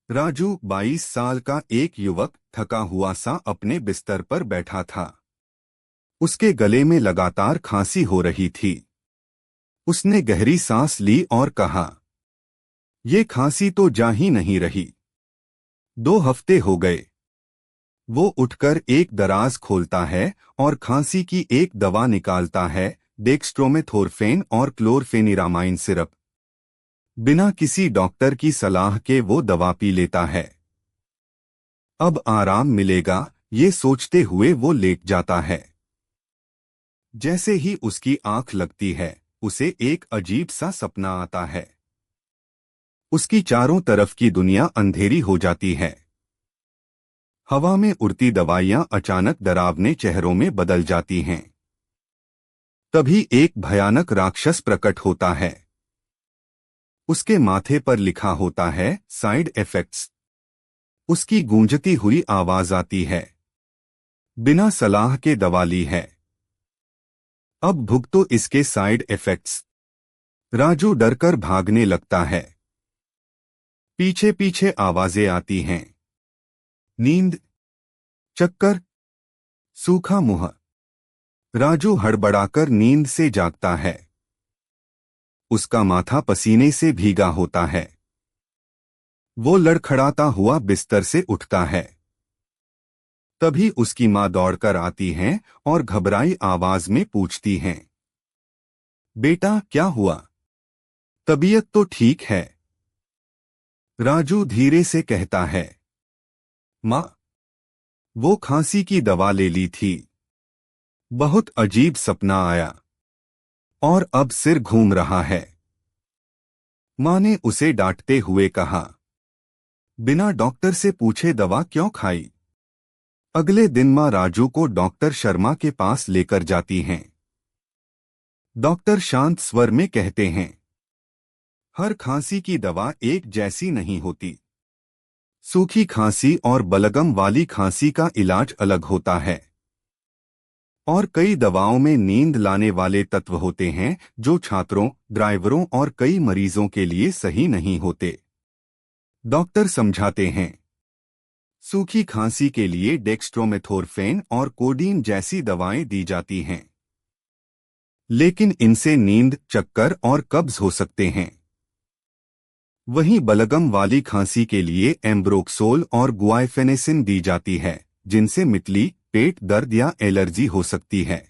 राजू 22 साल का एक युवक थका हुआ सा अपने बिस्तर पर बैठा था। उसके गले में लगातार खांसी हो रही थी। उसने गहरी सांस ली और कहा, ये खांसी तो जा ही नहीं रही। 2 हफ्ते हो गए। वो उठकर एक दराज खोलता है और खांसी की एक दवा निकालता है, डेक्स्ट्रोमेथोर्फेन और क्लोरफेनिरामाइन सिरप। बिना किसी डॉक्टर की सलाह के वो दवा पी लेता है। अब आराम मिलेगा, ये सोचते हुए वो लेट जाता है। जैसे ही उसकी आंख लगती है, उसे एक अजीब सा सपना आता है। उसकी चारों तरफ की दुनिया अंधेरी हो जाती है। हवा में उड़ती दवाइयां अचानक डरावने चेहरों में बदल जाती हैं। तभी एक भयानक राक्षस प्रकट होता है। उसके माथे पर लिखा होता है, साइड इफेक्ट्स। उसकी गूंजती हुई आवाज आती है, बिना सलाह के दवा ली है, अब भुगतो इसके साइड इफेक्ट्स। राजू डरकर भागने लगता है। पीछे पीछे आवाजें आती हैं। नींद, चक्कर, सूखा मुंह। राजू हड़बड़ाकर नींद से जागता है। उसका माथा पसीने से भीगा होता है। वो लड़खड़ाता हुआ बिस्तर से उठता है। तभी उसकी माँ दौड़कर आती हैं और घबराई आवाज में पूछती हैं, बेटा क्या हुआ? तबीयत तो ठीक है। राजू धीरे से कहता है, माँ, वो खांसी की दवा ले ली थी। बहुत अजीब सपना आया और अब सिर घूम रहा है। माँ ने उसे डांटते हुए कहा, बिना डॉक्टर से पूछे दवा क्यों खाई? अगले दिन माँ राजू को डॉक्टर शर्मा के पास लेकर जाती हैं। डॉक्टर शांत स्वर में कहते हैं, हर खांसी की दवा एक जैसी नहीं होती। सूखी खांसी और बलगम वाली खांसी का इलाज अलग होता है। और कई दवाओं में नींद लाने वाले तत्व होते हैं जो छात्रों, ड्राइवरों और कई मरीजों के लिए सही नहीं होते। डॉक्टर समझाते हैं, सूखी खांसी के लिए डेक्स्ट्रोमेथोर्फेन और कोडीन जैसी दवाएं दी जाती हैं, लेकिन इनसे नींद, चक्कर और कब्ज हो सकते हैं। वहीं बलगम वाली खांसी के लिए एम्ब्रोक्सोल और गुआइफेनेसिन दी जाती है, जिनसे मितली, पेट दर्द या एलर्जी हो सकती है।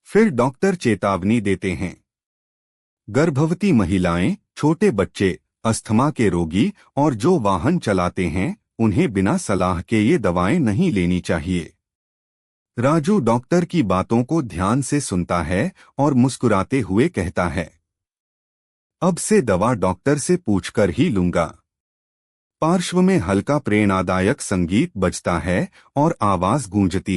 फिर डॉक्टर चेतावनी देते हैं, गर्भवती महिलाएं, छोटे बच्चे, अस्थमा के रोगी और जो वाहन चलाते हैं, उन्हें बिना सलाह के ये दवाएं नहीं लेनी चाहिए। राजू डॉक्टर की बातों को ध्यान से सुनता है और मुस्कुराते हुए कहता है, अब से दवा डॉक्टर से पूछकर ही लूंगा। पार्श्व में हल्का प्रेरणादायक संगीत बजता है और आवाज गूंजती है।